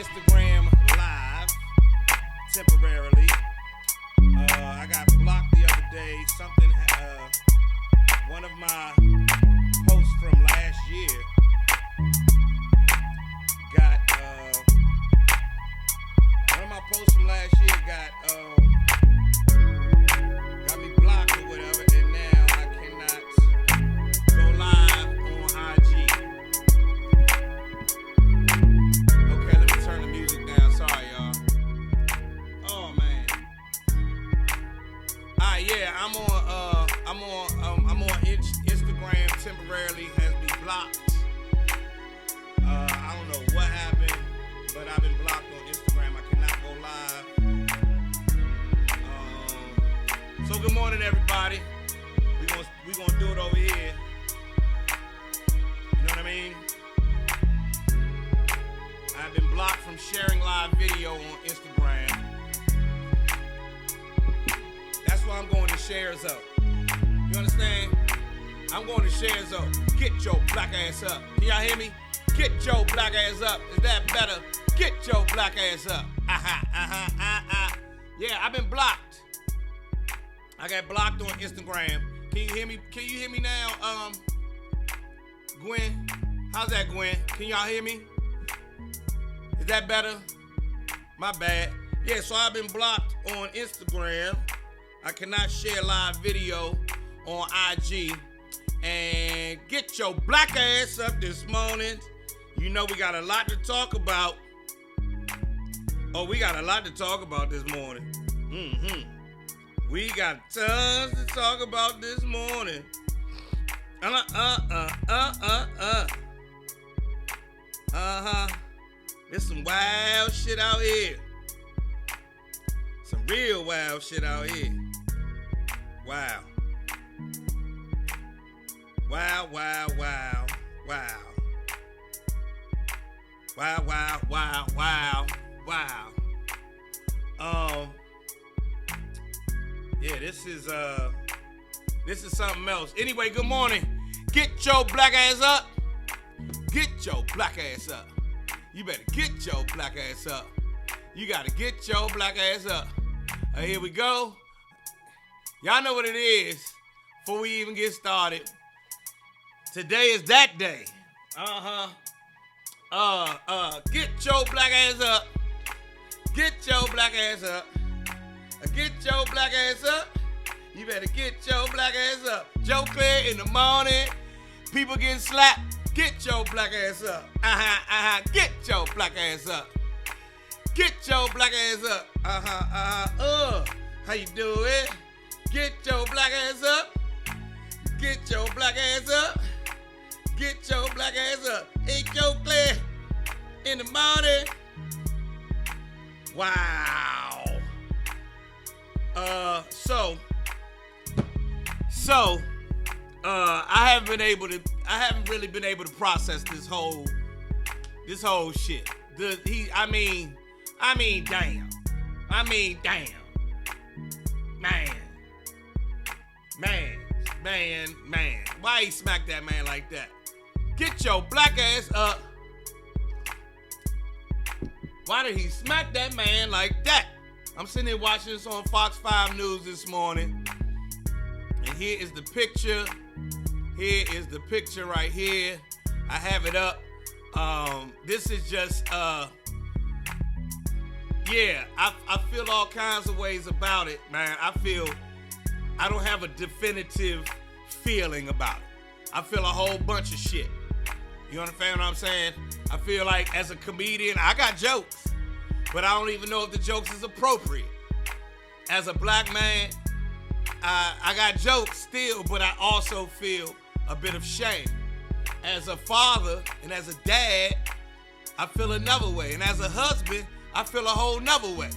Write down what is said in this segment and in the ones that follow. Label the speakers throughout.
Speaker 1: Instagram live temporarily. I got blocked the other day. One of my posts from last year got me blocked or whatever, and now I cannot go live on IG. Okay, let me turn the music down. Sorry, y'all. Oh man. Alright, yeah, I'm on Instagram temporarily. Has me blocked. I don't know what happened, but I've been blocked on Instagram. I cannot go live. So good morning, everybody. We gonna do it over here. You know what I mean? I've been blocked from sharing live video on Instagram. That's why I'm going to shares up. You understand? I'm going to shares up. Get your black ass up. Can y'all hear me? Get your black ass up. Is that better? Get your black ass up. Yeah, I've been blocked. I got blocked on Instagram. Can you hear me? Can you hear me now? Gwen? How's that, Gwen? Can y'all hear me? Is that better? My bad. Yeah, so I've been blocked on Instagram. I cannot share live video on IG. And get your black ass up this morning. You know we got a lot to talk about. Oh, we got a lot to talk about this morning. We got tons to talk about this morning. There's some wild shit out here. Some real wild shit out here. Wow. Wow, wow, wow, wow. Wow, wow, wow, wow, wow. Yeah, this is something else. Anyway, good morning. Get your black ass up. Get your black ass up. You better get your black ass up. You gotta get your black ass up. Here we go. Y'all know what it is. Before we even get started, today is that day. Get your black ass up. Get your black ass up. Get your black ass up. You better get your black ass up. Joe Clair in the morning. People getting slapped. Get your black ass up. Get your black ass up. Get your black ass up. How you doing? Get your black ass up. Get your black ass up. Get your black ass up. Hey, Joe Clair in the morning. Wow. I haven't really been able to process this whole shit. Damn. Man. Why he smack that man like that? Get your black ass up. Why did he smack that man like that? I'm sitting here watching this on Fox 5 News this morning. And here is the picture. Here is the picture right here. I have it up. This is just, I feel all kinds of ways about it, man. I don't have a definitive feeling about it. I feel a whole bunch of shit. You understand what I'm saying? I feel like as a comedian, I got jokes, but I don't even know if the jokes is appropriate. As a black man, I got jokes still, but I also feel a bit of shame. As a father and as a dad, I feel another way. And as a husband, I feel a whole nother way.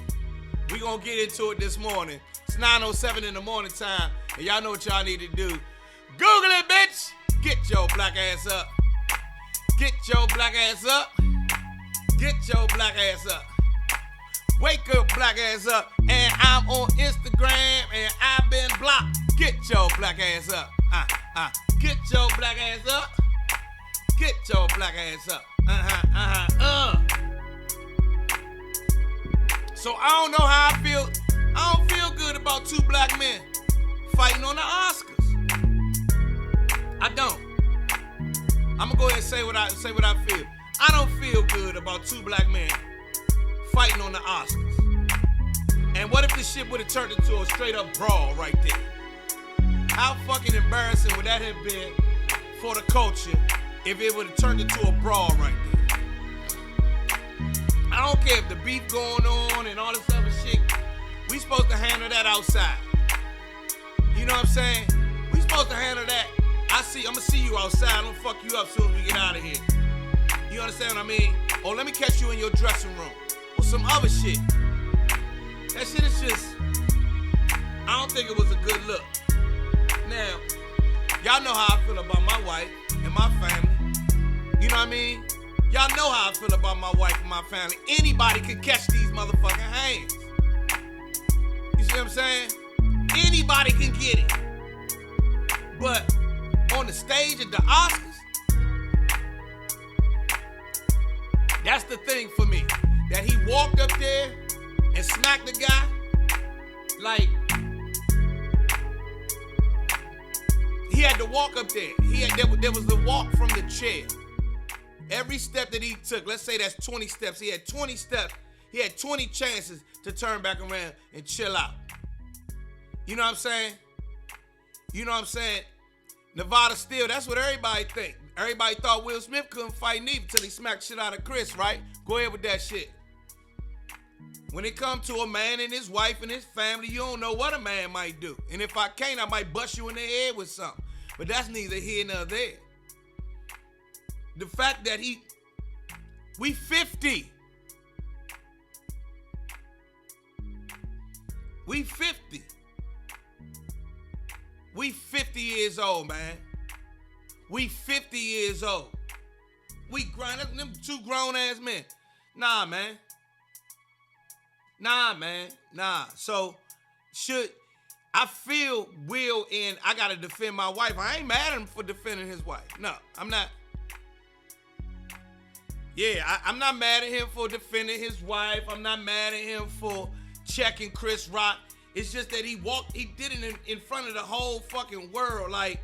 Speaker 1: We gonna get into it this morning. It's 9:07 in the morning time, and y'all know what y'all need to do. Google it, bitch! Get your black ass up. Get your black ass up. Get your black ass up. Wake up, black ass up. And I'm on Instagram, and I've been blocked. Get your black ass up. Get your black ass up. Get your black ass up. So I don't know how I feel. I don't feel good about two black men fighting on the Oscars. I don't. I'm gonna go ahead and say what I feel. I don't feel good about two black men fighting on the Oscars. And what if this shit would have turned into a straight up brawl right there? How fucking embarrassing would that have been for the culture if it would have turned into a brawl right there? I don't care if the beef going on and all this other shit. We supposed to handle that outside. You know what I'm saying? We supposed to handle that. I'ma see you outside. I'm gonna fuck you up soon as we get out of here. You understand what I mean? Or let me catch you in your dressing room. Or some other shit. That shit is just, I don't think it was a good look. Now, y'all know how I feel about my wife and my family. You know what I mean? Y'all know how I feel about my wife and my family. Anybody can catch these motherfucking hands. You see what I'm saying? Anybody can get it. But on the stage at the Oscars, that's the thing for me. That he walked up there and smacked the guy like he had to walk up there. There was the walk from the chair. Every step that he took, let's say that's 20 steps. He had 20 steps. He had 20 chances to turn back around and chill out. You know what I'm saying? You know what I'm saying? Nevada Steel, that's what everybody think. Everybody thought Will Smith couldn't fight neither until he smacked shit out of Chris, right? Go ahead with that shit. When it comes to a man and his wife and his family, you don't know what a man might do. And if I can't, I might bust you in the head with something. But that's neither here nor there. The fact that we 50. We 50. We 50 years old, man. We 50 years old. We grind up them two grown ass men. Nah, man. So I feel Will and I gotta defend my wife. I ain't mad at him for defending his wife. No, I'm not. Yeah, I'm not mad at him for defending his wife. I'm not mad at him for checking Chris Rock. It's just that he did it in front of the whole fucking world. Like,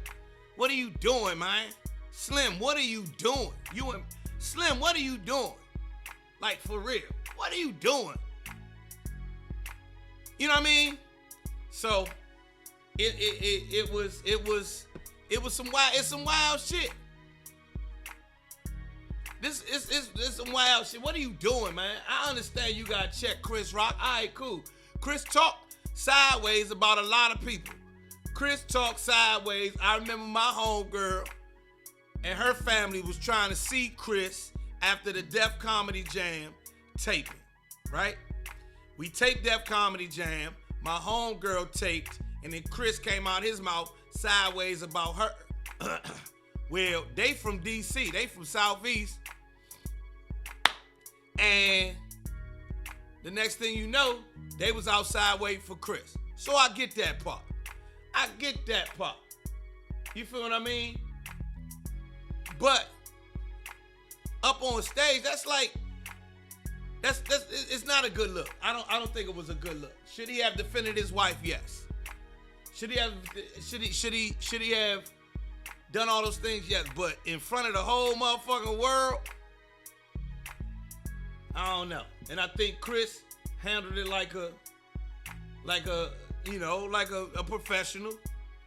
Speaker 1: what are you doing, man? Slim, what are you doing? Slim, what are you doing? Like, for real, what are you doing? You know what I mean? So, it was some wild shit. This is some wild shit. What are you doing, man? I understand you gotta check Chris Rock. All right, cool. Chris talked sideways about a lot of people. Chris talked sideways. I remember my homegirl and her family was trying to see Chris after the Def Comedy Jam taping, right? We taped Def Comedy Jam. My homegirl taped, and then Chris came out his mouth sideways about her. Well, they from D.C. They from Southeast. And the next thing you know, they was outside waiting for Chris. So I get that part. You feel what I mean? But up on stage, that's it's not a good look. I don't think it was a good look. Should he have defended his wife? Yes. Should he have done all those things? Yes. But in front of the whole motherfucking world, I don't know. And I think Chris handled it like a professional.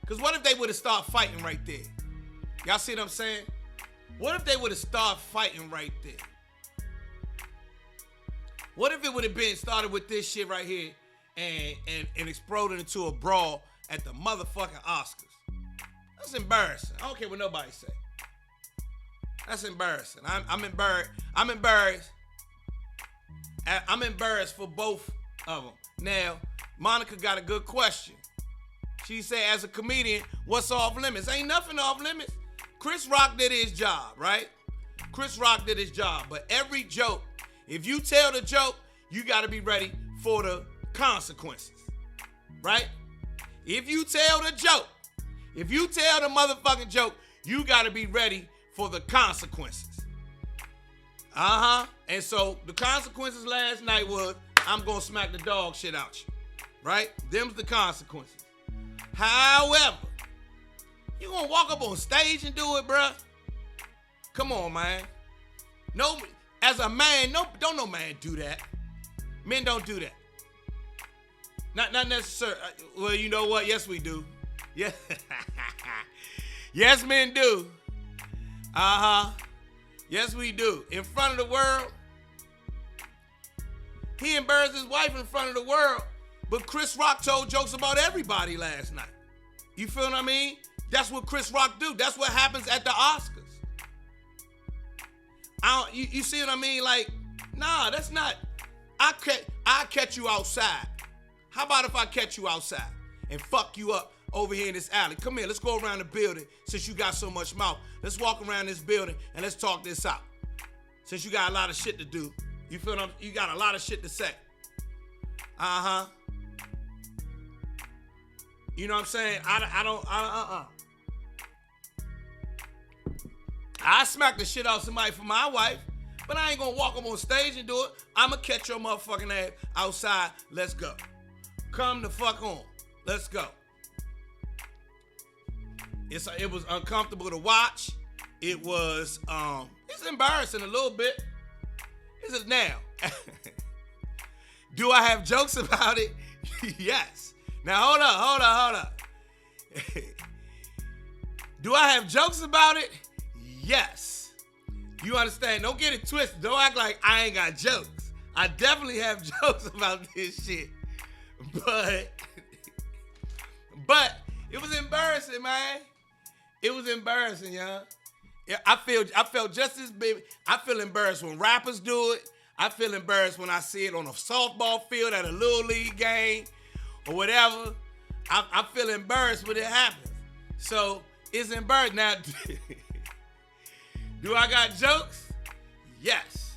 Speaker 1: Because what if they would have started fighting right there? Y'all see what I'm saying? What if they would have started fighting right there? What if it would have been started with this shit right here and exploded into a brawl at the motherfucking Oscars? That's embarrassing. I don't care what nobody say. That's embarrassing. I'm embarrassed. I'm embarrassed for both of them. Now, Monica got a good question. She said, as a comedian, what's off limits? Ain't nothing off limits. Chris Rock did his job, right? Chris Rock did his job. But every joke, if you tell the joke, you got to be ready for the consequences, right? If you tell the motherfucking joke, you got to be ready for the consequences. And so the consequences last night was I'm gonna smack the dog shit out you. Right? Them's the consequences. However, you gonna walk up on stage and do it, bruh? Come on, man. No, as a man, don't no man do that. Men don't do that. Not necessarily. Well, you know what? Yes, we do. Yeah. Yes, men do. Yes, we do. In front of the world. He embarrassed his wife in front of the world, but Chris Rock told jokes about everybody last night. You feel what I mean? That's what Chris Rock do. That's what happens at the Oscars. You see what I mean? Like, nah, that's not. I catch you outside. How about if I catch you outside and fuck you up over here in this alley? Come here, let's go around the building since you got so much mouth. Let's walk around this building and let's talk this out. Since you got a lot of shit to do. You feel what you got a lot of shit to say. You know what I'm saying? I smack the shit out somebody for my wife, but I ain't gonna walk up on stage and do it. I'ma catch your motherfucking ass outside. Let's go. Come the fuck on. Let's go. It was uncomfortable to watch. It was it's embarrassing a little bit. Is it now? Do I have jokes about it? Yes. Now hold up. Do I have jokes about it? Yes. You understand? Don't get it twisted. Don't act like I ain't got jokes. I definitely have jokes about this shit. But it was embarrassing, man. It was embarrassing, y'all. I felt just as big. I feel embarrassed when rappers do it. I feel embarrassed when I see it on a softball field at a little league game or whatever. I feel embarrassed when it happens. So it's embarrassing. Now, do I got jokes? Yes.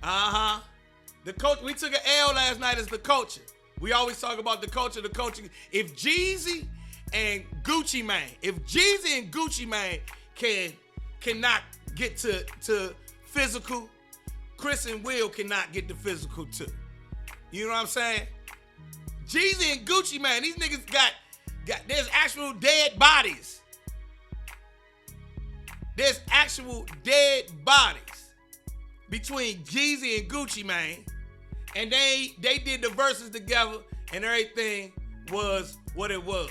Speaker 1: The coach. We took an L last night as the culture. We always talk about the culture. The culture. If Jeezy and Gucci Mane, cannot get to physical, Chris and Will cannot get to physical too. You know what I'm saying? Jeezy and Gucci Mane, these niggas got there's actual dead bodies. There's actual dead bodies between Jeezy and Gucci Mane, and they did the verses together, and everything was what it was.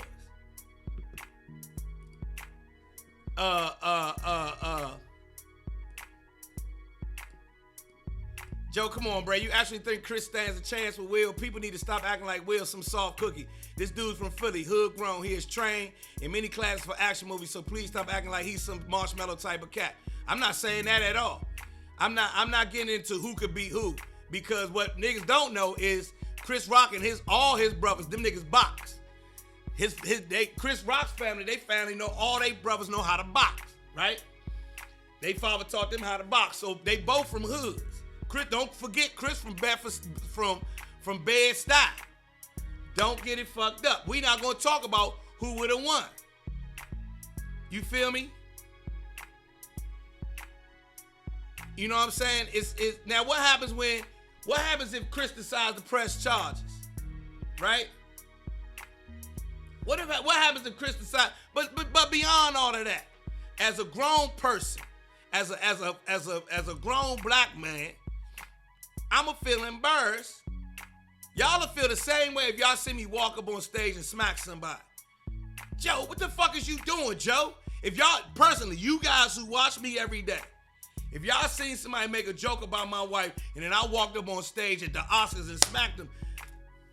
Speaker 1: Joe, come on, bro. You actually think Chris stands a chance with Will? People need to stop acting like Will's some soft cookie. This dude's from Philly, hood grown. He is trained in many classes for action movies, so please stop acting like he's some marshmallow type of cat. I'm not saying that at all. I'm not getting into who could be who, because what niggas don't know is Chris Rock and all his brothers, them niggas box. Chris Rock's family, they family know all they brothers know how to box, right? They father taught them how to box, so they both from hoods. Chris, don't forget Chris from Bedford, from Bed-Stuy. Don't get it fucked up. We not gonna talk about who would have won. You feel me? You know what I'm saying? Now what happens if Chris decides to press charges, right? What happens if Chris decides? But beyond all of that, as a grown person, as a grown black man, I'ma feel embarrassed. Y'all will feel the same way if y'all see me walk up on stage and smack somebody. Joe, what the fuck is you doing, Joe? If y'all, personally, you guys who watch me every day, if y'all seen somebody make a joke about my wife and then I walked up on stage at the Oscars and smacked them,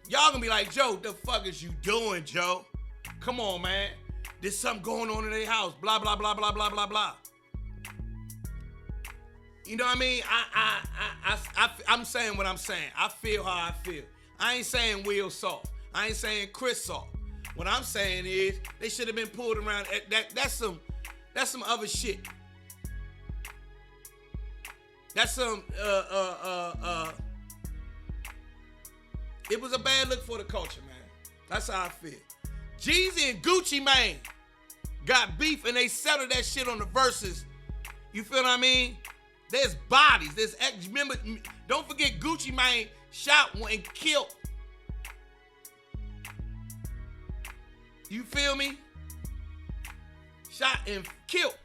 Speaker 1: y'all gonna be like, Joe, what the fuck is you doing, Joe? Come on, man. There's something going on in their house. Blah, blah, blah, blah, blah, blah, blah. You know what I mean? I'm saying what I'm saying. I feel how I feel. I ain't saying Will soft. I ain't saying Chris soft. What I'm saying is they should have been pulled around. That's some other shit. That's some it was a bad look for the culture, man. That's how I feel. Jeezy and Gucci Mane got beef and they settled that shit on the verses. You feel what I mean? There's bodies. Remember, don't forget Gucci Mane shot and killed. You feel me? Shot and killed.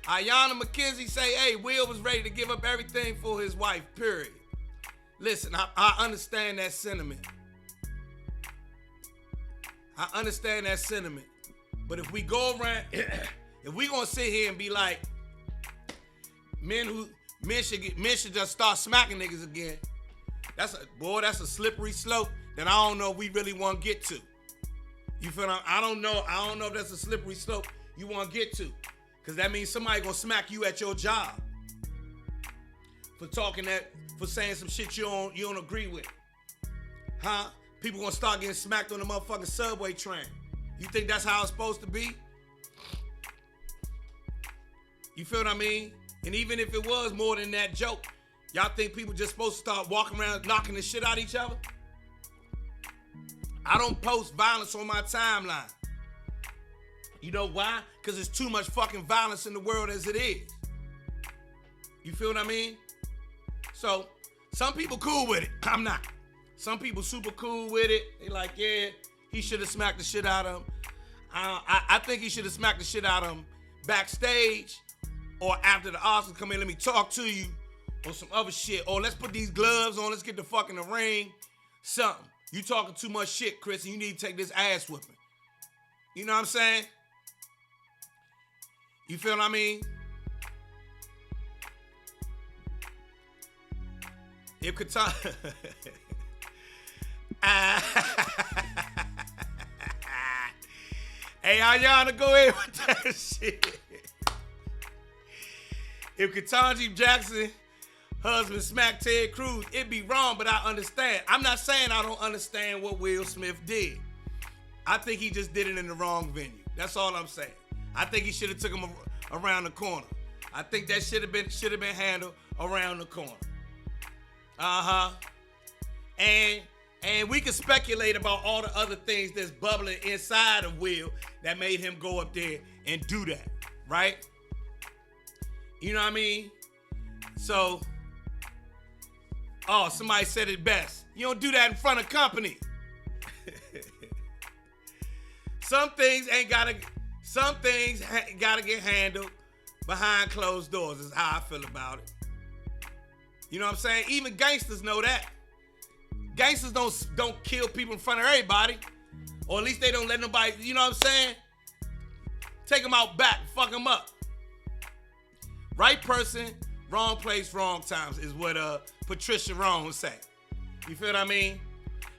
Speaker 1: Ayanna McKenzie say, hey, Will was ready to give up everything for his wife, period. Listen, I understand that sentiment. I understand that sentiment. But if we go around, if we gonna sit here and be like, men should just start smacking niggas again, that's a slippery slope that I don't know if we really want to get to. You feel me? I don't know if that's a slippery slope you want to get to. Cause that means somebody gonna smack you at your job for saying some shit you don't agree with. Huh? People gonna start getting smacked on the motherfucking subway train. You think that's how it's supposed to be? You feel what I mean? And even if it was more than that joke, y'all think people just supposed to start walking around knocking the shit out of each other? I don't post violence on my timeline. You know why? Because there's too much fucking violence in the world as it is. You feel what I mean? So, some people cool with it. I'm not. Some people super cool with it. They like, yeah, he should have smacked the shit out of him. I think he should have smacked the shit out of him backstage or after the Oscars come in, let me talk to you or some other shit. Or let's put these gloves on, let's get the fuck in the ring. Something. You talking too much shit, Chris, and you need to take this ass whipping. You know what I'm saying? You feel what I mean? If Katana... Hey, Ayanna, go ahead with that shit. If Ketanji Jackson husband smacked Ted Cruz, it'd be wrong, but I understand. I'm not saying I don't understand what Will Smith did. I think he just did it in the wrong venue. That's all I'm saying. I think he should have took him around the corner. I think that should have been handled around the corner. And we can speculate about all the other things that's bubbling inside of Will that made him go up there and do that, right? You know what I mean? So, somebody said it best. You don't do that in front of company. Some things gotta get handled behind closed doors is how I feel about it. You know what I'm saying? Even gangsters know that. Gangsters don't kill people in front of everybody. Or at least they don't let nobody, you know what I'm saying? Take them out back, fuck them up. Right person, wrong place, wrong times is what Patricia Rome say. You feel what I mean?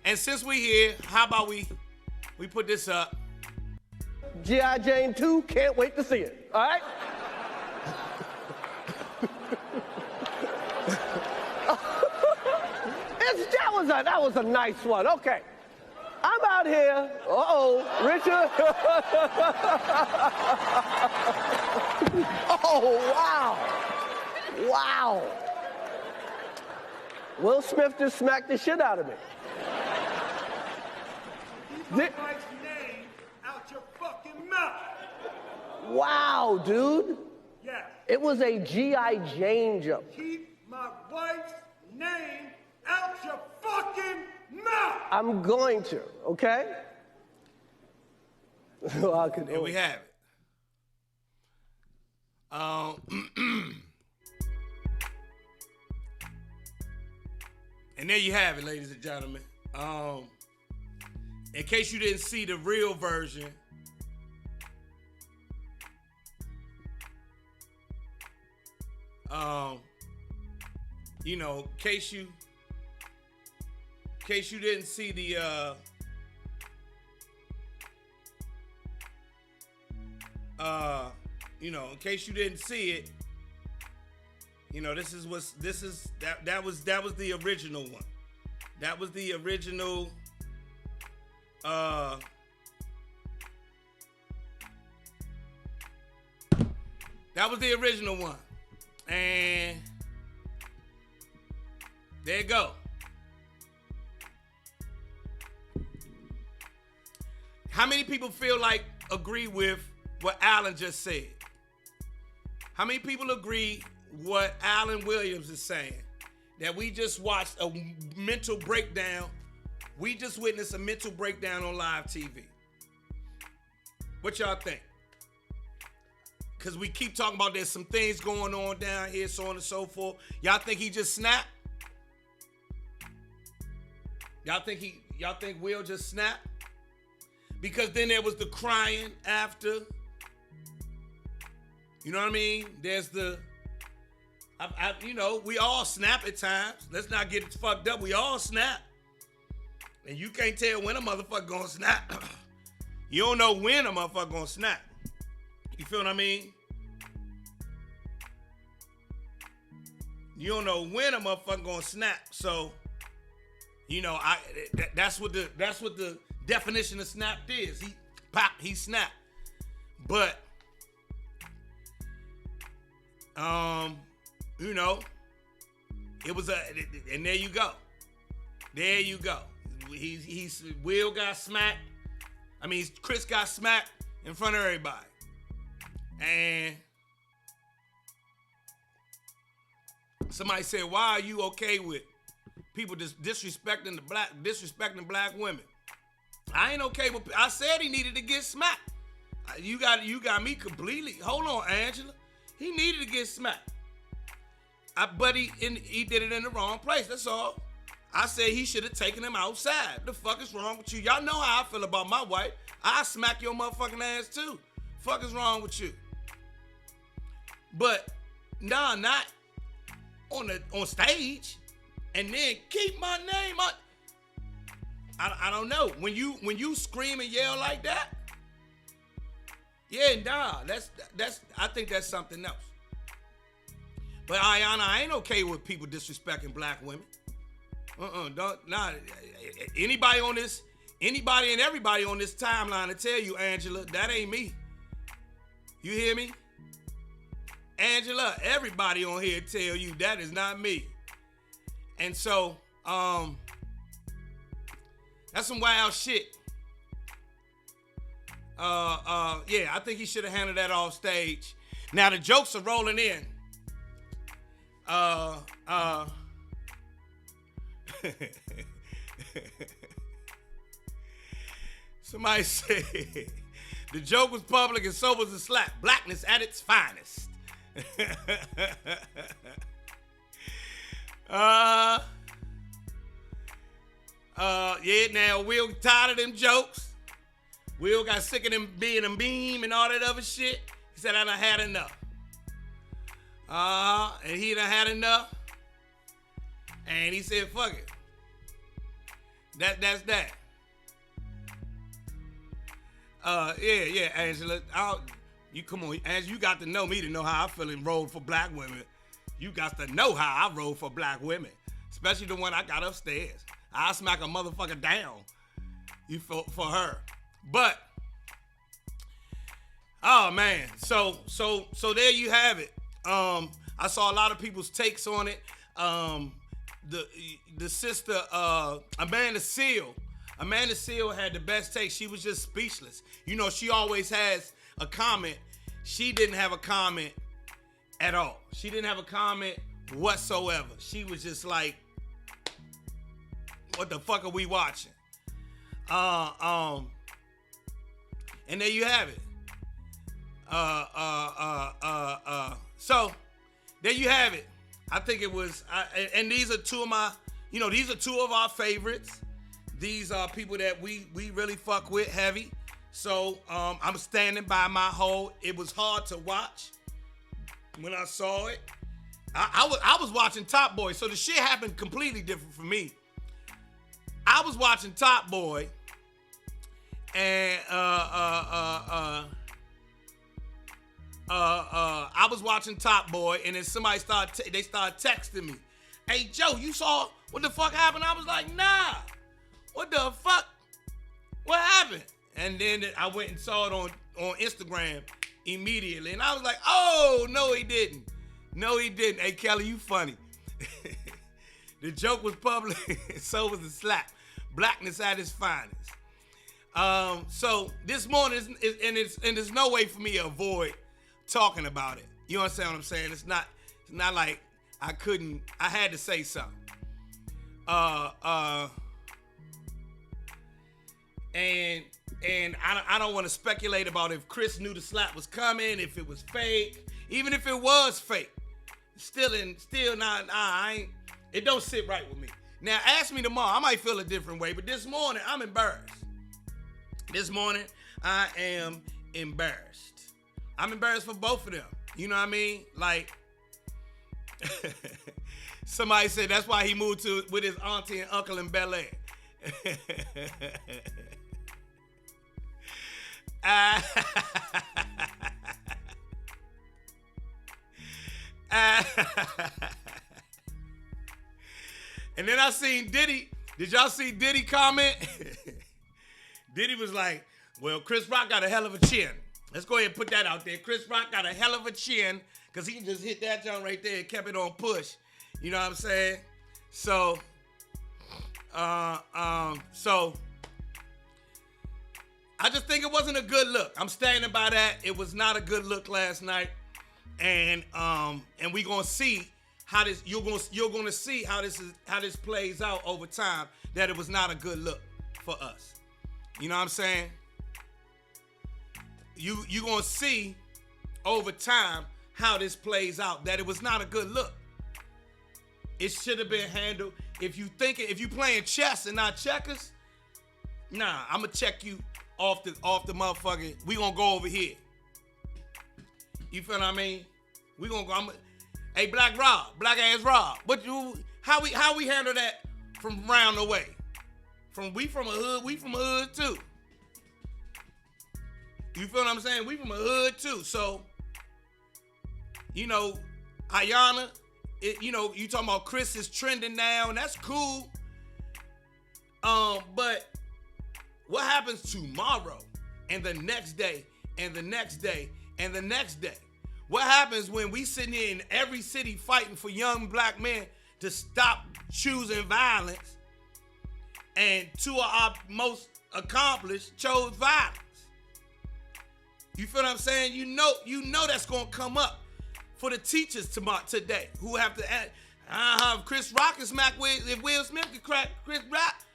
Speaker 1: And since we here, how about we put this up?
Speaker 2: G.I. Jane 2, can't wait to see it. All right? That was a nice one. Okay. I'm out here. Richard. Oh, wow. Wow. Will Smith just smacked the shit out of me.
Speaker 3: Keep my wife's name out your fucking mouth.
Speaker 2: Wow, dude.
Speaker 3: Yes.
Speaker 2: It was a G.I. Jane joke.
Speaker 3: Keep my wife's name out your fucking mouth.
Speaker 2: I'm going to, okay?
Speaker 1: There we have it. And there you have it, ladies and gentlemen. In case you didn't see the real version, you know, in case you didn't see the you know, in case you didn't see it, you know, that was the original one. That was the original that was the original one. And there you go. How many people agree with what Alan just said? How many people agree what Alan Williams is saying? that we just watched a mental breakdown. We just witnessed a mental breakdown on live TV. What y'all think? Because we keep talking about there's some things going on down here, so on and so forth. Y'all think he just snapped? Y'all think Will just snapped? Because then there was the crying after. You know what I mean? There's the, we all snap at times. Let's not get it fucked up. We all snap. And you can't tell when a motherfucker gonna snap. You don't know when a motherfucker gonna snap. You feel what I mean? You don't know when a motherfucker gonna snap. So, that's what the definition of snap is. He snapped. But it was and there you go. There you go. Will got smacked. Chris got smacked in front of everybody. And somebody said, why are you okay with people just disrespecting black women? I ain't okay with, I said he needed to get smacked. You got me completely. Hold on, Angela. He needed to get smacked. But he did it in the wrong place. That's all. I said he should have taken him outside. The fuck is wrong with you? Y'all know how I feel about my wife. I smack your motherfucking ass too. Fuck is wrong with you? But nah, not on stage, and then keep my name on. I don't know. When you scream and yell like that, yeah, nah, that's I think that's something else. But Ayana, I ain't okay with people disrespecting black women. Anybody and everybody on this timeline to tell you, Angela, that ain't me. You hear me? Angela, everybody on here tell you that is not me. And so, that's some wild shit. Yeah, I think he should have handled that off stage. Now the jokes are rolling in. Somebody said the joke was public and so was the slap. Blackness at its finest. Yeah, now Will tired of them jokes. Will got sick of them being a meme and all that other shit. He said, I done had enough. And he done had enough. And he said, fuck it. That's that. Yeah, Angela. You come on, Angela, you got to know me to know how I feel and roll for black women. You got to know how I roll for black women. Especially the one I got upstairs. I'll smack a motherfucker down. For her. But oh man. So there you have it. I saw a lot of people's takes on it. The sister, Amanda Seale had the best take. She was just speechless. You know, she always has a comment. She didn't have a comment at all. She didn't have a comment whatsoever. She was just like, what the fuck are we watching? And there you have it. So there you have it. I think it was, and these are two of our favorites. These are people that we really fuck with heavy. So I'm standing by my whole. It was hard to watch when I saw it. I was watching Top Boy, so the shit happened completely different for me. I was watching Top Boy, and I was watching Top Boy, and then somebody started texting me, "Hey Joe, you saw what the fuck happened?" I was like, "Nah, what the fuck? What happened?" And then I went and saw it on Instagram immediately, and I was like, "Oh no, he didn't. No, he didn't." Hey Kelly, you funny. The joke was public, so was the slap. Blackness at its finest. So this morning, there's no way for me to avoid talking about it. You understand what I'm saying? It's not like I had to say something. And I don't want to speculate about if Chris knew the slap was coming, if it was fake, even if it was fake. Still not. It don't sit right with me. Now ask me tomorrow, I might feel a different way, but this morning I'm embarrassed. This morning I am embarrassed. I'm embarrassed for both of them. You know what I mean? Like somebody said that's why he moved with his auntie and uncle in Bel Air. And then I seen Diddy. Did y'all see Diddy comment? Diddy was like, well, Chris Rock got a hell of a chin. Let's go ahead and put that out there. Chris Rock got a hell of a chin because he just hit that jump right there and kept it on push. You know what I'm saying? So I just think it wasn't a good look. I'm standing by that. It was not a good look last night. And we gonna see how this. You're gonna see how this plays out over time. That it was not a good look for us. You know what I'm saying? You gonna see over time how this plays out. That it was not a good look. It should have been handled. If you playing chess and not checkers, nah, I'm gonna check you off the motherfucking. We gonna go over here. You feel what I mean? We gonna go. Hey, Black ass Rob. But how we handle that from round the way? We from a hood too. You feel what I'm saying? We from a hood too. So, you know, Ayana, you talking about Chris is trending now, and that's cool. But what happens tomorrow and the next day and the next day and the next day? What happens when we sitting here in every city fighting for young black men to stop choosing violence, and two of our most accomplished chose violence? You feel what I'm saying? You know that's gonna come up for the teachers today who have to ask, Chris Rock can smack if Will Smith can crack Chris Rock.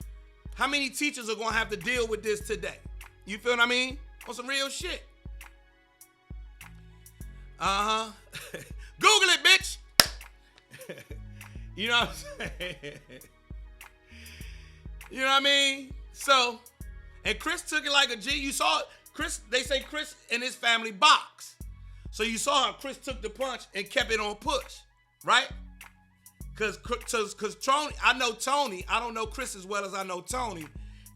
Speaker 1: How many teachers are gonna have to deal with this today? You feel what I mean? On some real shit. Google it, bitch. You know what I'm saying? You know what I mean? So, and Chris took it like a G. You saw it. Chris, they say Chris and his family box. So you saw how Chris took the punch and kept it on push, right? Cause Tony, I know Tony. I don't know Chris as well as I know Tony,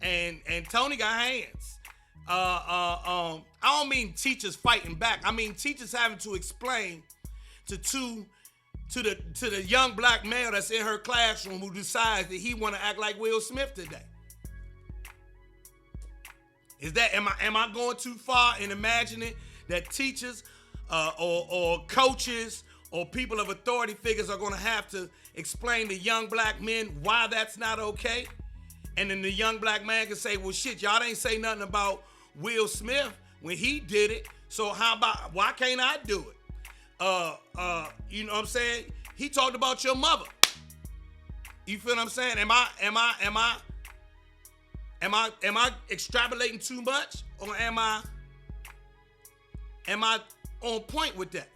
Speaker 1: and Tony got hands. I don't mean teachers fighting back. I mean teachers having to explain to the young black male that's in her classroom who decides that he want to act like Will Smith today. Am I going too far in imagining that teachers or coaches or people of authority figures are going to have to explain to young black men why that's not okay? And then the young black man can say, well, shit, y'all ain't say nothing about Will Smith when he did it, so why can't I do it? You know what I'm saying? He talked about your mother. You feel what I'm saying? Am I extrapolating too much, or am I on point with that?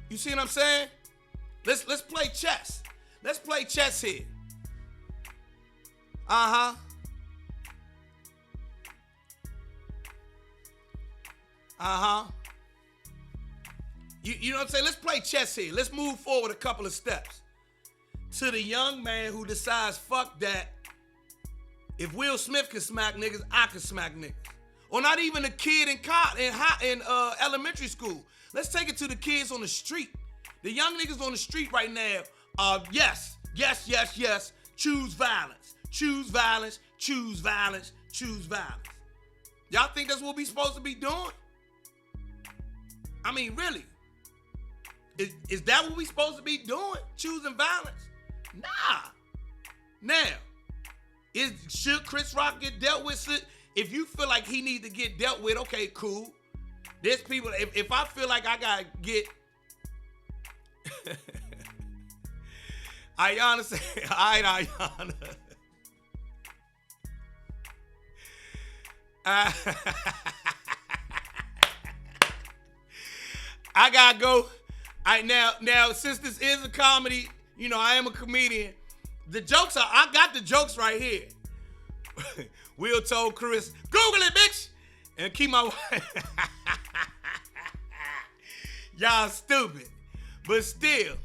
Speaker 1: You see what I'm saying? Let's play chess. Let's play chess here. You know what I'm saying? Let's play chess here. Let's move forward a couple of steps. To the young man who decides, fuck that. If Will Smith can smack niggas, I can smack niggas. Or not even a kid in elementary school. Let's take it to the kids on the street. The young niggas on the street right now are yes. Choose violence. Choose violence. Choose violence. Choose violence. Y'all think that's what we supposed to be doing? I mean, really? Is that what we supposed to be doing? Choosing violence? Nah. Now, should Chris Rock get dealt with? If you feel like he needs to get dealt with, okay, cool. There's people, if I feel like I gotta get Ayana said, all right, Ayana. I gotta go. Now, since this is a comedy, you know, I am a comedian. The jokes are, I got the jokes right here. Will told Chris, Google it, bitch, and keep my wife. Y'all stupid. But still,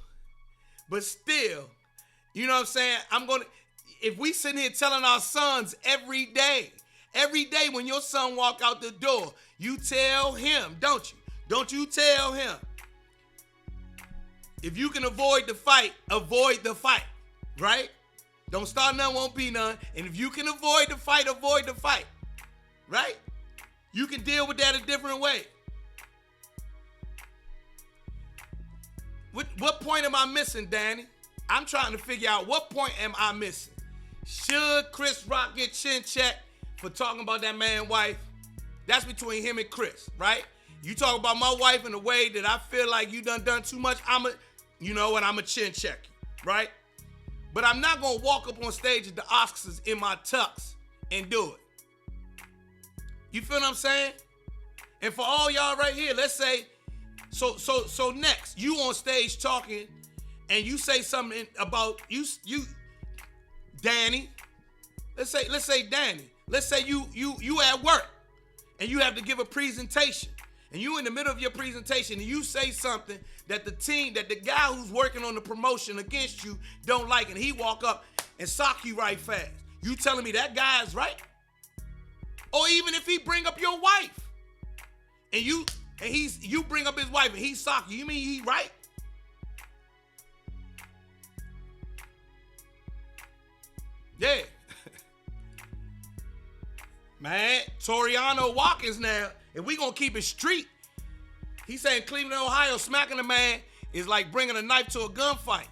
Speaker 1: you know what I'm saying? If we sitting here telling our sons every day when your son walk out the door, you tell him, don't you? Don't you tell him. If you can avoid the fight, right? Don't start none, won't be none. And if you can avoid the fight, right? You can deal with that a different way. What point am I missing, Danny? I'm trying to figure out what point am I missing. Should Chris Rock get chin checked for talking about that man's wife? That's between him and Chris, right? You talk about my wife in a way that I feel like you done too much, you know what, I'm a chin check you, right? But I'm not gonna walk up on stage at the Oscars in my tux and do it. You feel what I'm saying? And for all y'all right here, let's say, so next, you on stage talking and you say something about you Danny. Let's say Danny. Let's say you at work and you have to give a presentation. And you in the middle of your presentation and you say something that the guy who's working on the promotion against you don't like, and he walk up and sock you right fast. You telling me that guy is right? Or even if he bring up your wife and you bring up his wife and he sock you mean he right? Yeah. Man, Toriano Watkins now, if we gonna keep it street, he's saying Cleveland, Ohio, smacking a man is like bringing a knife to a gunfight.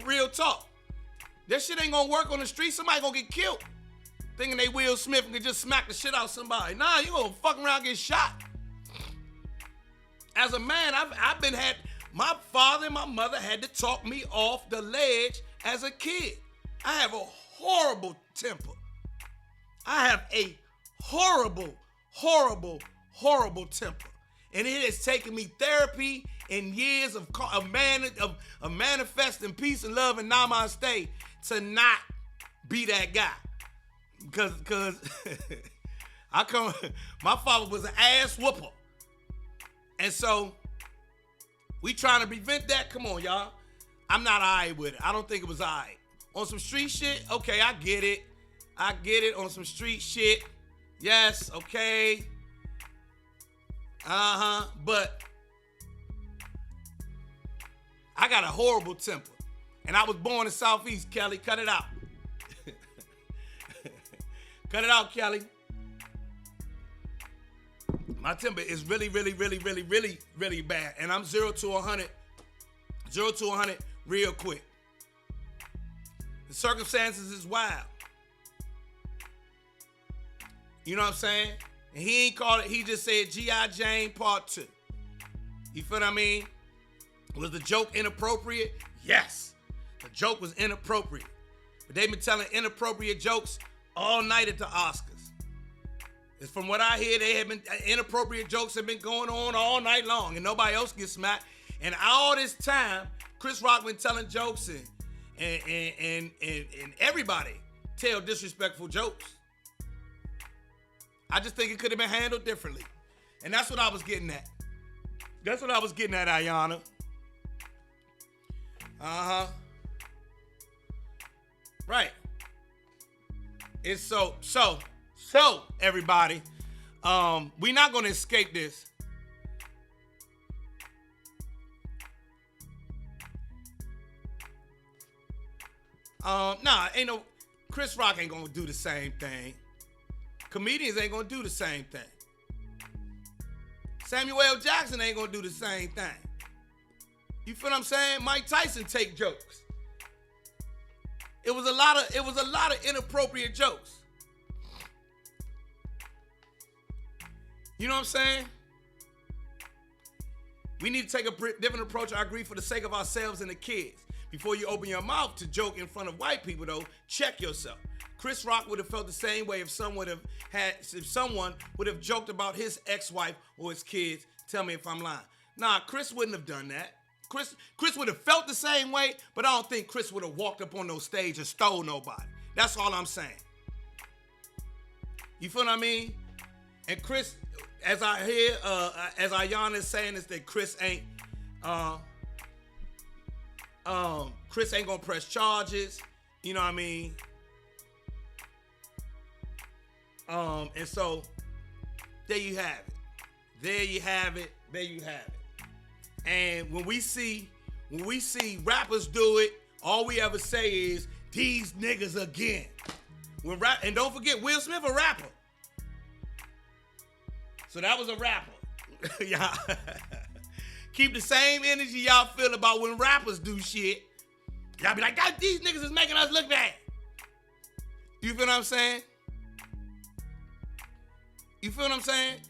Speaker 1: Real talk. That shit ain't gonna work on the street. Somebody gonna get killed. Thinking they Will Smith and can just smack the shit out of somebody. Nah, you gonna fuck around and get shot. As a man, my father and my mother had to talk me off the ledge as a kid. I have a horrible temper. I have a horrible temper. And it has taken me therapy and years of manifesting peace and love and namaste to not be that guy. Because my father was an ass whooper. And so we trying to prevent that. Come on, y'all. I'm not all right with it. I don't think it was all right. On some street shit, okay, I get it. On some street shit. Yes, okay. But I got a horrible temper. And I was born in Southeast, Kelly. Cut it out. Cut it out, Kelly. My temper is really bad. And I'm 0 to 100 real quick. The circumstances is wild. You know what I'm saying? And he ain't called it, he just said G.I. Jane Part 2. You feel what I mean? Was the joke inappropriate? Yes. The joke was inappropriate. But they've been telling inappropriate jokes all night at the Oscars. It's from what I hear, inappropriate jokes have been going on all night long and nobody else gets smacked. And all this time, Chris Rock been telling jokes and everybody tell disrespectful jokes. I just think it could have been handled differently. And that's what I was getting at. Ayana. Right. It's so everybody, we're not gonna escape this. Chris Rock ain't gonna do the same thing. Comedians ain't gonna do the same thing. Samuel L. Jackson ain't gonna do the same thing. You feel what I'm saying? Mike Tyson take jokes. It was a lot of inappropriate jokes. You know what I'm saying? We need to take a different approach, I agree, for the sake of ourselves and the kids. before you open your mouth to joke in front of white people, though, check yourself. Chris Rock would have felt the same way if someone would have joked about his ex-wife or his kids. Tell me if I'm lying. Nah, Chris wouldn't have done that. Chris would have felt the same way, but I don't think Chris would have walked up on no stage and stole nobody. That's all I'm saying. You feel what I mean? And Chris, as I hear, as Ayana is saying, is that Chris ain't gonna press charges. You know what I mean? And so there you have it. There you have it. There you have it. And when we see rappers do it, all we ever say is these niggas again. And don't forget, Will Smith a rapper. So that was a rapper. Y'all keep the same energy y'all feel about when rappers do shit. Y'all be like, God, these niggas is making us look bad. You feel what I'm saying? You feel what I'm saying?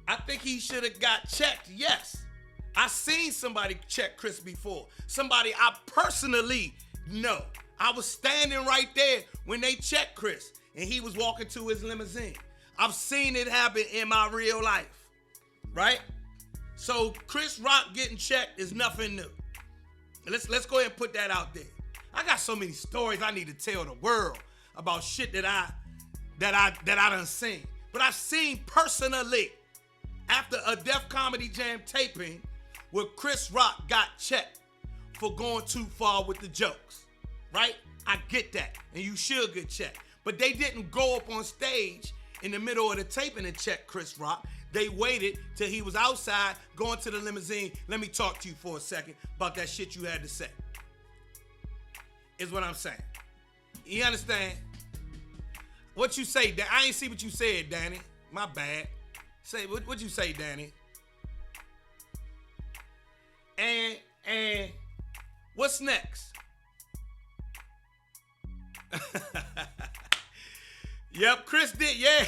Speaker 1: I think he should have got checked, yes. I seen somebody check Chris before. Somebody I personally know. I was standing right there when they checked Chris and he was walking to his limousine. I've seen it happen in my real life, right? So Chris Rock getting checked is nothing new. Let's go ahead and put that out there. I got so many stories I need to tell the world about shit that I done seen. But I've seen personally after a Def Comedy Jam taping where Chris Rock got checked for going too far with the jokes, right? I get that, and you should get checked. But they didn't go up on stage in the middle of the taping and check Chris Rock. They waited till he was outside going to the limousine. Let me talk to you for a second about that shit you had to say. Is what I'm saying. You understand? What you say? I ain't see what you said, Danny. My bad. Say what you say, Danny? And what's next? Yep, Chris did, yeah.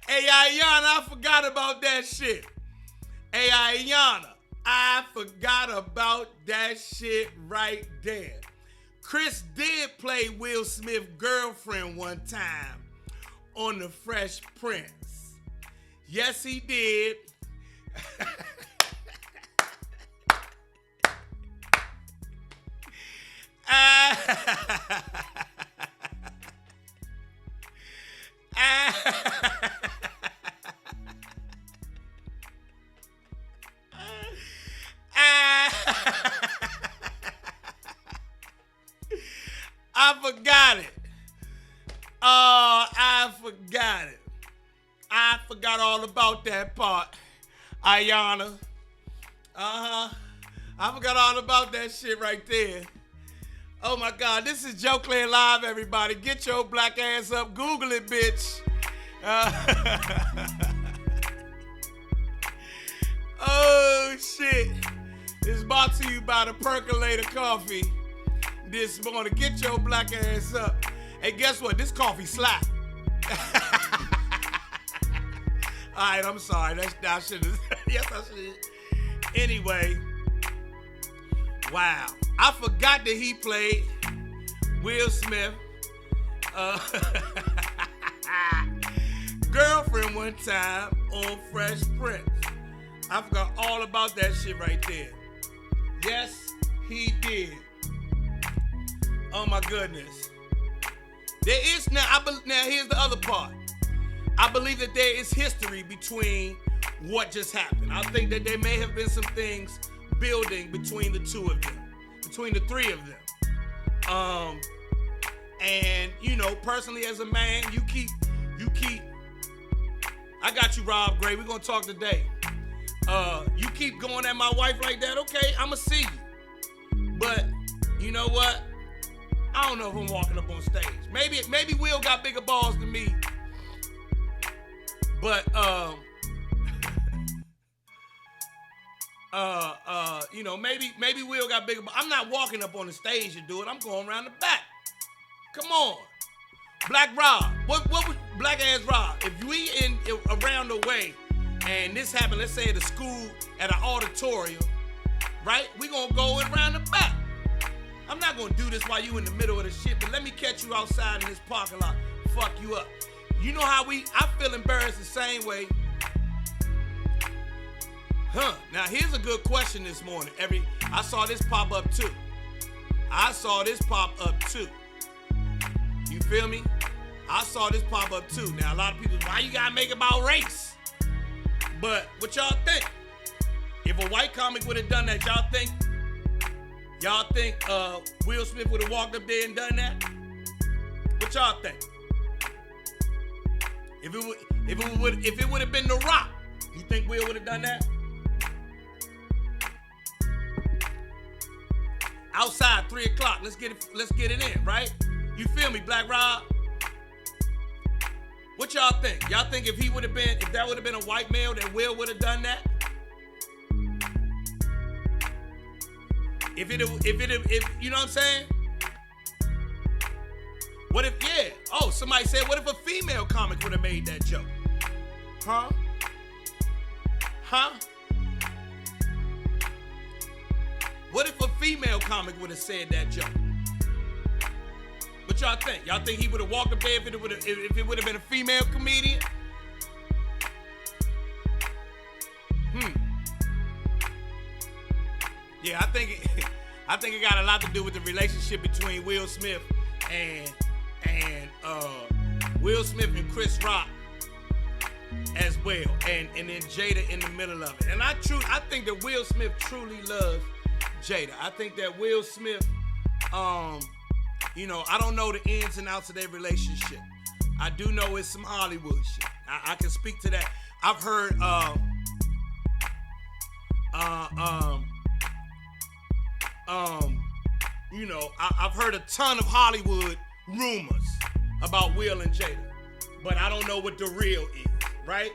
Speaker 1: Hey, Ayana, I forgot about that shit. Hey, Ayana, I forgot about that shit right there. Chris did play Will Smith's girlfriend one time on The Fresh Prince. Yes, he did. I forgot it. Oh, I forgot it. I forgot all about that part, Ayana. I forgot all about that shit right there. Oh my God, this is Joe Clair Live, everybody. Get your black ass up. Google it, bitch. Oh shit. It's brought to you by the Percolator Coffee this morning. Get your black ass up. Hey, guess what? This coffee slap. All right, I'm sorry. I should have. Yes, I should. Anyway, wow. I forgot that he played Will Smith girlfriend one time on Fresh Prince. I forgot all about that shit right there. Yes, he did. Oh my goodness. There is now here's the other part. I believe that there is history between what just happened. I think that there may have been some things building between the two of them, between the three of them. And you know, personally as a man, you keep. I got you, Rob Gray. We're gonna talk today. You keep going at my wife like that, okay? I'ma see you. But you know what? I don't know if I'm walking up on stage. Maybe Will got bigger balls than me. But you know, maybe Will got bigger. I'm not walking up on the stage to do it. I'm going around the back. Come on, Black Rob. What was Black Ass Rob, if we around the way and this happened, let's say at a school, at an auditorium, right? We gonna go around the back. I'm not gonna do this while you in the middle of the shit, but let me catch you outside in this parking lot, fuck you up. You know how I feel embarrassed the same way. Now here's a good question this morning. I saw this pop up too. You feel me? I saw this pop up too. Now a lot of people, why you gotta make it about race? But what y'all think? If a white comic would have done that, y'all think Will Smith would have walked up there and done that? What y'all think? If it would have been The Rock, you think Will would have done that? Outside, 3 o'clock. Let's get it in, right? You feel me, Black Rob? What y'all think? Y'all think if that would have been a white male, that Will would have done that? If you know what I'm saying? What if, yeah. Oh, somebody said, what if a female comic would have made that joke? Huh? What if a female comic would have said that joke? What y'all think? Y'all think he would have walked up there if it would have been a female comedian? Yeah, I think it got a lot to do with the relationship between Will Smith and Chris Rock as well, and then Jada in the middle of it. And I think that Will Smith truly loves Jada. I think that Will Smith, I don't know the ins and outs of their relationship. I do know it's some Hollywood shit. I can speak to that. I've heard I've heard a ton of Hollywood rumors about Will and Jada, but I don't know what the real is, right?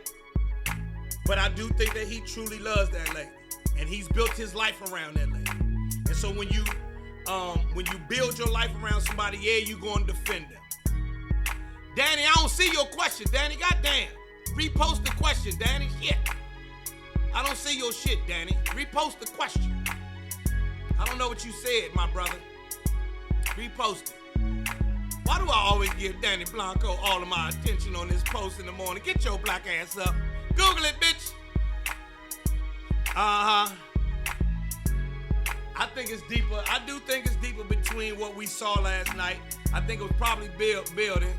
Speaker 1: But I do think that he truly loves that lady, and he's built his life around that lady. And so when you build your life around somebody, yeah, you gonna defend them. Danny, I don't see your question, Danny. Goddamn, repost the question, Danny. Shit, I don't see your shit, Danny. Repost the question. I don't know what you said, my brother. Repost it. Why do I always give Danny Blanco all of my attention on this post in the morning? Get your black ass up. Google it, bitch. I think it's deeper. I do think it's deeper between what we saw last night. I think it was probably building.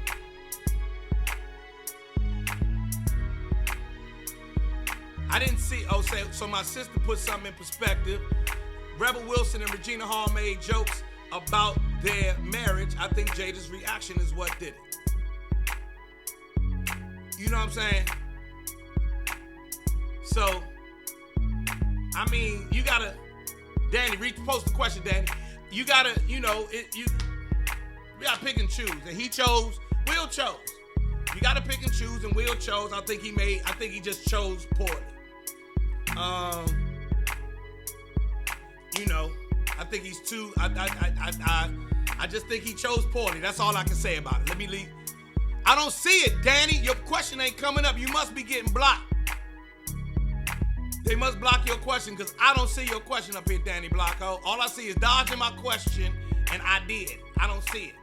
Speaker 1: I didn't see. So my sister put something in perspective. Rebel Wilson and Regina Hall made jokes about their marriage. I think Jada's reaction is what did it. You know what I'm saying? So, I mean, you gotta, Danny, repost the question, Danny. You gotta, we gotta pick and choose. And Will chose. You gotta pick and choose, and Will chose. I think he just chose poorly. I think he's too. I just think he chose poorly. That's all I can say about it. Let me leave. I don't see it, Danny. Your question ain't coming up. You must be getting blocked. They must block your question because I don't see your question up here, Danny Blanco. All I see is dodging my question, and I did. I don't see it.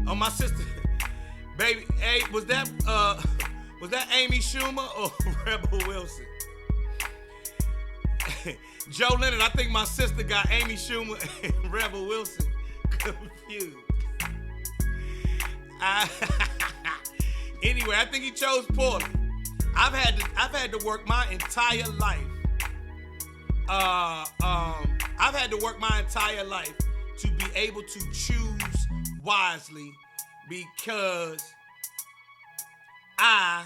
Speaker 1: Oh, my sister, baby. Hey, was that Amy Schumer or Rebel Wilson? Joe Leonard, I think my sister got Amy Schumer and Rebel Wilson confused. Anyway, I think he chose poorly. I've had to work my entire life. I've had to work my entire life to be able to choose wisely because I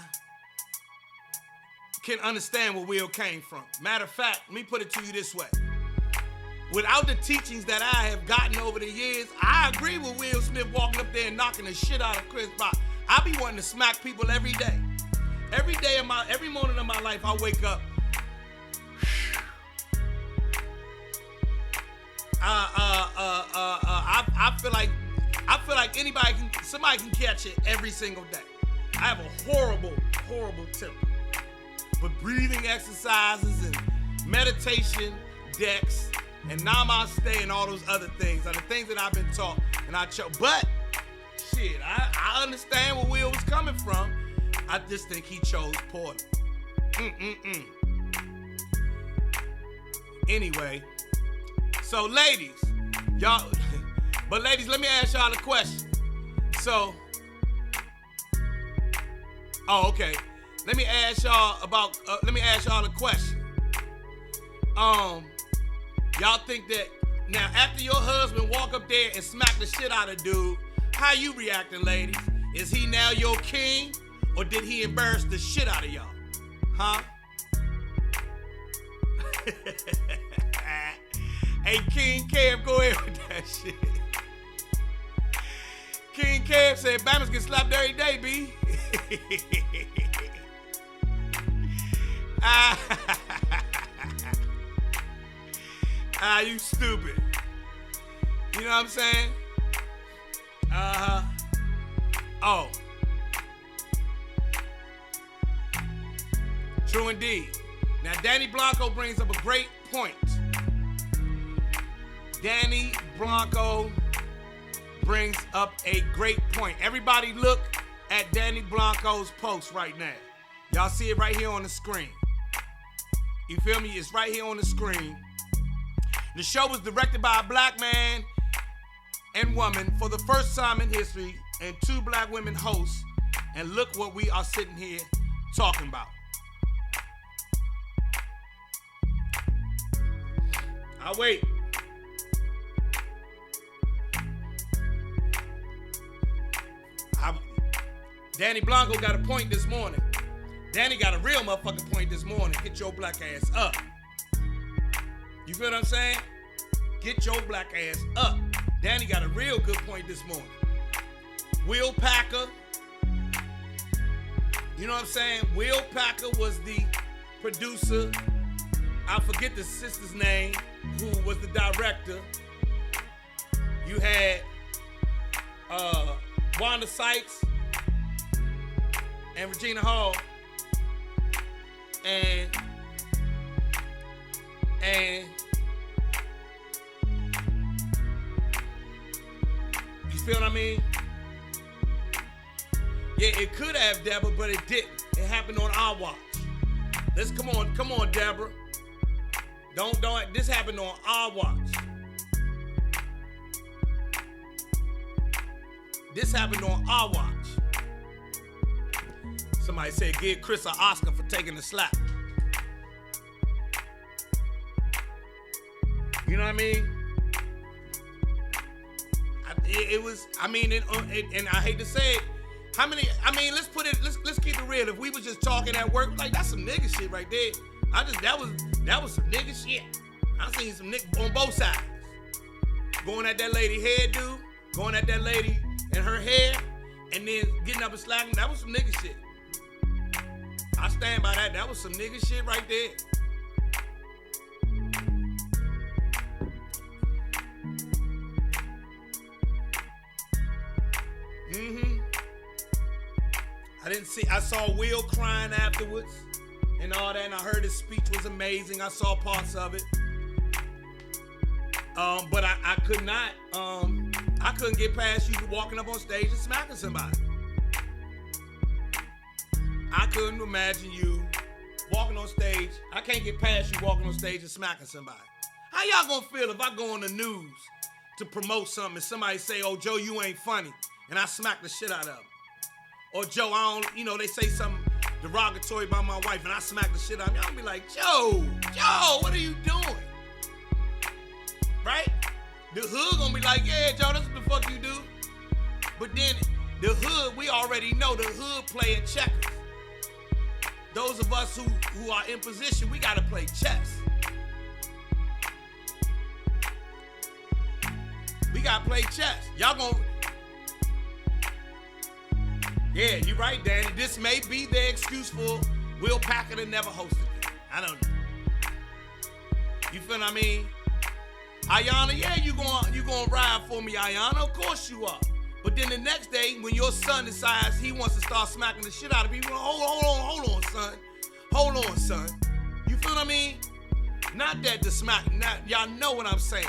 Speaker 1: can understand where Will came from. Matter of fact, let me put it to you this way. Without the teachings that I have gotten over the years, I agree with Will Smith walking up there and knocking the shit out of Chris Rock. I be wanting to smack people every day. Every morning of my life, I wake up. I feel like I feel like somebody can catch it every single day. I have a horrible, horrible temper. But breathing exercises and meditation decks and namaste and all those other things are the things that I've been taught, and I chose. But shit, I understand where Will was coming from. I just think he chose poorly. Anyway, so ladies, y'all, but ladies, let me ask y'all a question. So, okay. Let me ask y'all a question. Y'all think that now after your husband walk up there and smack the shit out of dude, how you reacting, ladies? Is he now your king, or did he embarrass the shit out of y'all? Huh? Hey, King Kev, go ahead with that shit. King Kev said Bama's get slapped every day, B. You stupid. You know what I'm saying? Oh. True indeed. Now, Danny Blanco brings up a great point. Danny Blanco brings up a great point. Everybody look at Danny Blanco's post right now. Y'all see it right here on the screen. You feel me? It's right here on the screen. The show was directed by a black man and woman for the first time in history, and 2 black women hosts. And look what we are sitting here talking about. I'll wait. Danny Blanco got a point this morning. Danny got a real motherfucking point this morning. Get your black ass up. You feel what I'm saying? Get your black ass up. Danny got a real good point this morning. Will Packer. You know what I'm saying? Will Packer was the producer. I forget the sister's name, who was the director. You had Wanda Sykes and Regina Hall. And you feel what I mean? Yeah, it could have, Deborah, but it didn't. It happened on our watch. Come on, Deborah. Don't. This happened on our watch. This happened on our watch. Somebody said, give Chris an Oscar for taking the slap. You know what I mean? And I hate to say it. Let's keep it real. If we was just talking at work, like, that's some nigga shit right there. That was some nigga shit. I seen some niggas on both sides. Going at that lady hairdo, going at that lady and her hair, and then getting up and slapping. That was some nigga shit. I stand by that. That was some nigga shit right there. I saw Will crying afterwards and all that, and I heard his speech was amazing. I saw parts of it. But I couldn't get past you walking up on stage and smacking somebody. I couldn't imagine you walking on stage. I can't get past you walking on stage and smacking somebody. How y'all gonna feel if I go on the news to promote something and somebody say, oh, Joe, you ain't funny, and I smack the shit out of them? Or Joe, they say something derogatory about my wife and I smack the shit out of them. Y'all be like, Joe, what are you doing? Right? The hood gonna be like, yeah, Joe, that's what the fuck you do. But then the hood, we already know the hood playing checkers. Those of us who are in position, we gotta play chess. We gotta play chess. Y'all gonna... Yeah, you're right, Danny. This may be their excuse for Will Packer to never host again. I don't know. You feel what I mean? Ayana, yeah, you gonna ride for me, Ayana. Of course you are. But then the next day, when your son decides he wants to start smacking the shit out of people, hold on, son. Hold on, son. You feel what I mean? Not that the smack, y'all know what I'm saying.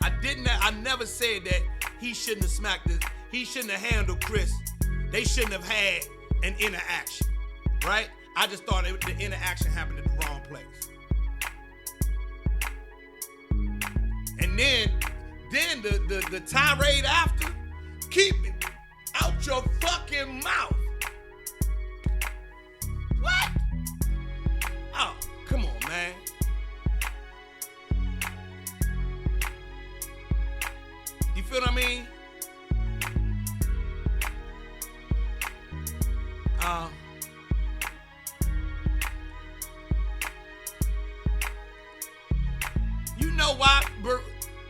Speaker 1: I never said that he shouldn't have smacked this. He shouldn't have handled Chris. They shouldn't have had an interaction, right? I just thought the interaction happened at the wrong place. And then the tirade after, keep it out your fucking mouth. What? Oh, come on, man. You feel what I mean? You know why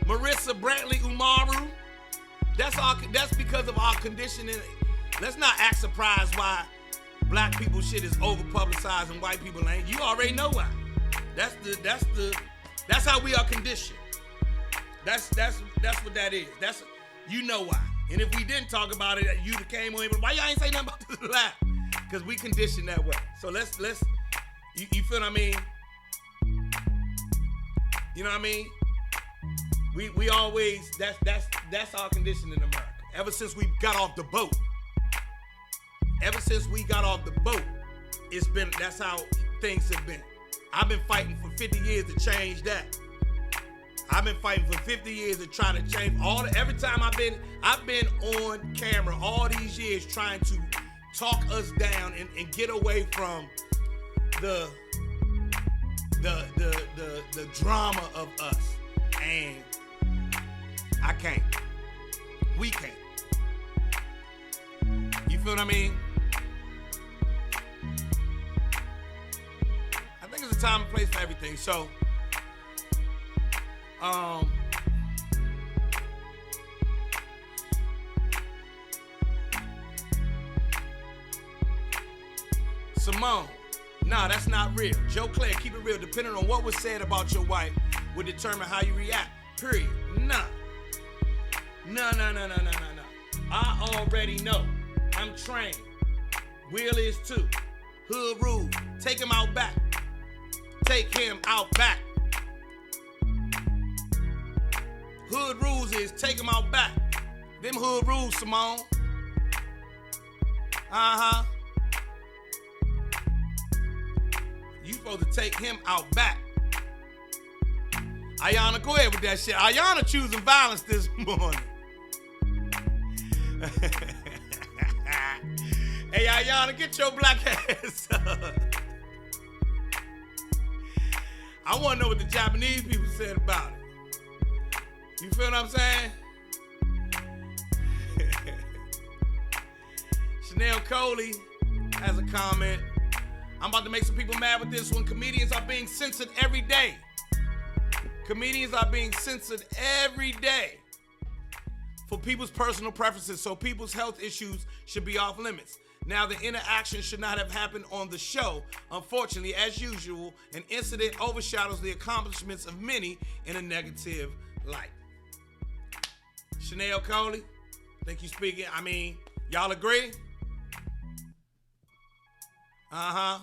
Speaker 1: Marissa Brantley Umaru? That's because of our conditioning. Let's not act surprised why black people shit is over publicized and white people ain't. You already know why. That's how we are conditioned. That's what that is. You know why. And if we didn't talk about it, you'd have came on here, but why y'all ain't say nothing about this laugh? Because we conditioned that way. So let's you feel what I mean? You know what I mean? We always, that's our condition in America. Ever since we got off the boat. That's how things have been. I've been fighting for 50 years to change that. I've been fighting for 50 years to try to change every time I've been on camera all these years trying to talk us down and get away from the drama of us. And I can't. We can't. You feel what I mean? I think it's a time and place for everything. So, Simone, nah, that's not real. Joe Clair, keep it real. Depending on what was said about your wife would determine how you react. Period. Nah. No. I already know. I'm trained. Will is too. Hood rule. Take him out back. Take him out back. Hood rules is take him out back. Them hood rules, Simone. Uh-huh. You supposed to take him out back. Ayana, go ahead with that shit. Ayana choosing violence this morning. Hey, Ayana, get your black ass up. I want to know what the Japanese people said about it. You feel what I'm saying? Chanel Coley has a comment. I'm about to make some people mad with this one. Comedians are being censored every day. Comedians are being censored every day for people's personal preferences, so people's health issues should be off limits. Now, the interaction should not have happened on the show. Unfortunately, as usual, an incident overshadows the accomplishments of many in a negative light. Chanel Coley, think you speaking? I mean, y'all agree? Uh-huh.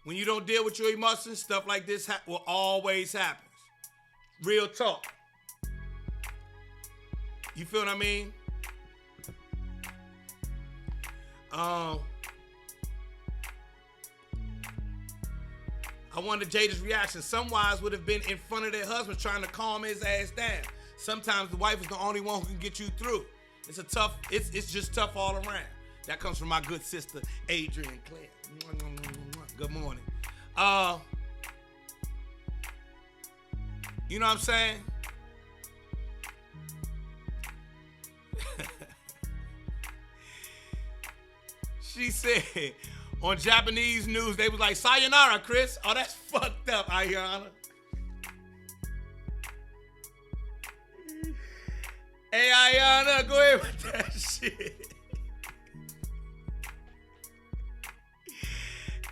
Speaker 1: When you don't deal with your emotions, stuff like this will always happen. Real talk. You feel what I mean? I wonder Jada's reaction. Some wives would have been in front of their husband trying to calm his ass down. Sometimes the wife is the only one who can get you through. It's just tough all around. That comes from my good sister, Adrian Clair. Good morning. You know what I'm saying? She said on Japanese news, they was like, sayonara, Chris. Oh, that's fucked up, Ayana. Hey, Ayana, go ahead with that shit.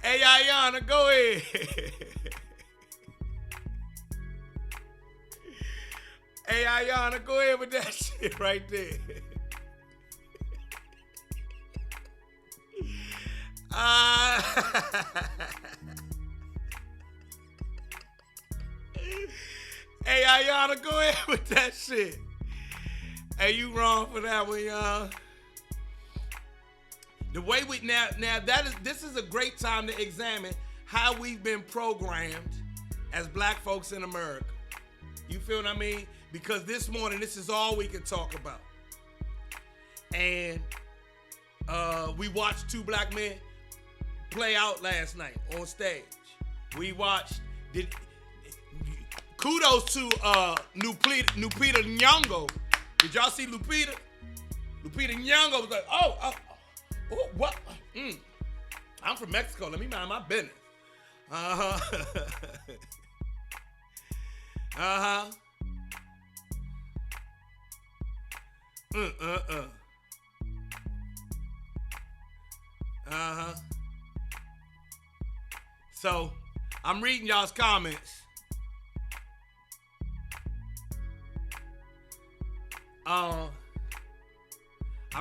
Speaker 1: Hey, Ayana, go ahead. Hey, Ayana, go ahead with that shit right there. Hey, Ayana, go ahead with that shit. Hey, you wrong for that one, y'all. The way we this is a great time to examine how we've been programmed as black folks in America. You feel what I mean? Because this morning, this is all we can talk about. And we watched two black men play out last night on stage. We watched, kudos to Lupita Nyong'o. Did y'all see Lupita? Lupita Nyong'o was like, oh, what? I'm from Mexico. Let me mind my business. Uh-huh. Uh-huh. Uh-huh. So, I'm reading y'all's comments. I'm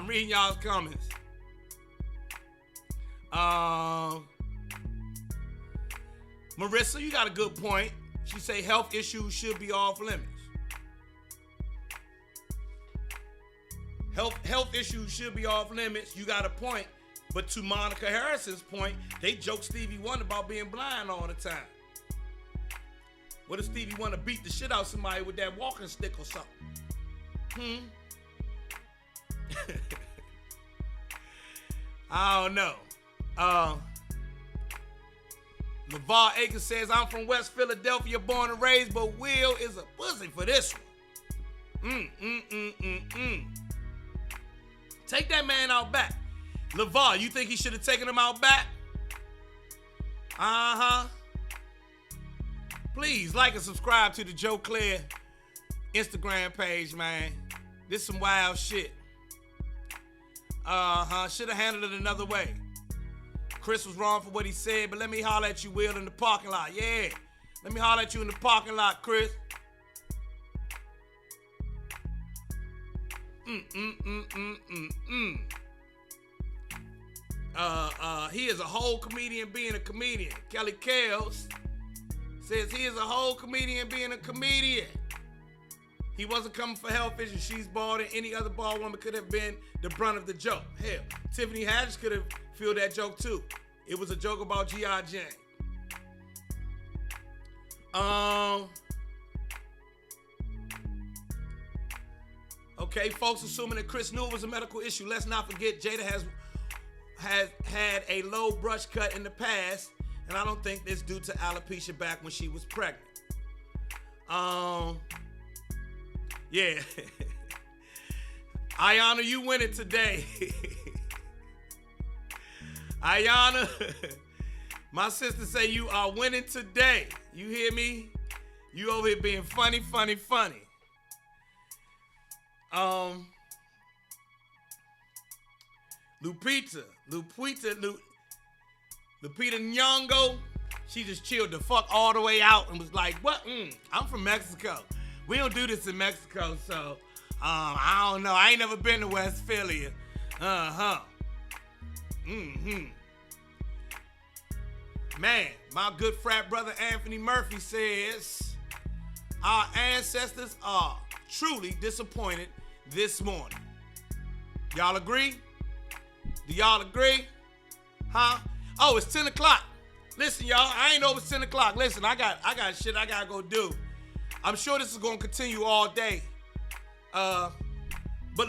Speaker 1: reading y'all's comments. Marissa, you got a good point. She say health issues should be off limits. Health issues should be off limits. You got a point. But to Monica Harrison's point, they joke Stevie Wonder about being blind all the time. What if Stevie Wonder beat the shit out somebody with that walking stick or something? I don't know. LeVar Akins says, I'm from West Philadelphia, born and raised, but Will is a pussy for this one. Take that man out back. LeVar, you think he should have taken him out back? Uh-huh. Please like and subscribe to the Joe Clair Instagram page, man. This some wild shit. Should have handled it another way. Chris was wrong for what he said, but let me holler at you, Will, in the parking lot. Yeah. Let me holler at you in the parking lot, Chris. He is a whole comedian being a comedian. Kelly Kales says he is a whole comedian being a comedian. He wasn't coming for health issues. She's bald, and any other bald woman could have been the brunt of the joke. Hell, Tiffany Haddish could have feel that joke too. It was a joke about G.I. Jane. Okay, folks assuming that Chris knew it was a medical issue. Let's not forget Jada has had a low brush cut in the past, and I don't think this due to alopecia back when she was pregnant. Yeah. Ayana, you win it today. Ayana, my sister say you are winning today. You hear me? You over here being funny. Lupita Nyong'o, she just chilled the fuck all the way out and was like, what? I'm from Mexico. We don't do this in Mexico, so I don't know. I ain't never been to West Philly. Man, my good frat brother Anthony Murphy says, our ancestors are truly disappointed this morning. Y'all agree? Do y'all agree? Huh? Oh, it's 10 o'clock. Listen, y'all, I ain't know it's 10 o'clock. Listen, I got shit I gotta go do. I'm sure this is gonna continue all day. But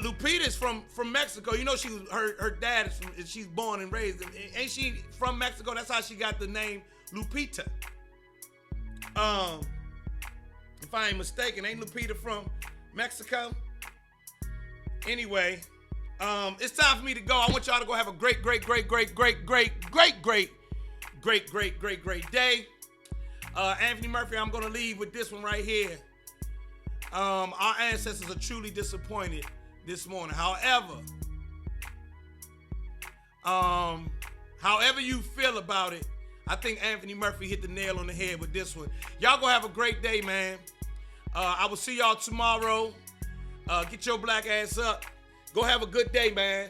Speaker 1: Lupita's from Mexico. You know, her dad is she's born and raised. Ain't she from Mexico? That's how she got the name Lupita. If I ain't mistaken, ain't Lupita from Mexico? Anyway, it's time for me to go. I want y'all to go have a great day. Anthony Murphy, I'm gonna leave with this one right here. Our ancestors are truly disappointed this morning. However you feel about it, I think Anthony Murphy hit the nail on the head with this one. Y'all go have a great day, man. I will see y'all tomorrow. Get your black ass up. Go have a good day, man.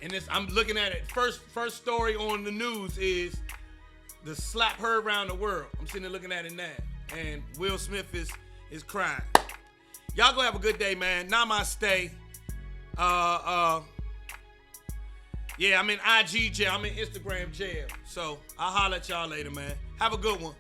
Speaker 1: And this, I'm looking at it. First story on the news is the slap heard around the world. I'm sitting there looking at it now. And Will Smith is crying. Y'all go have a good day, man. Namaste. Yeah, I'm in IG jail. I'm in Instagram jail. So I'll holler at y'all later, man. Have a good one.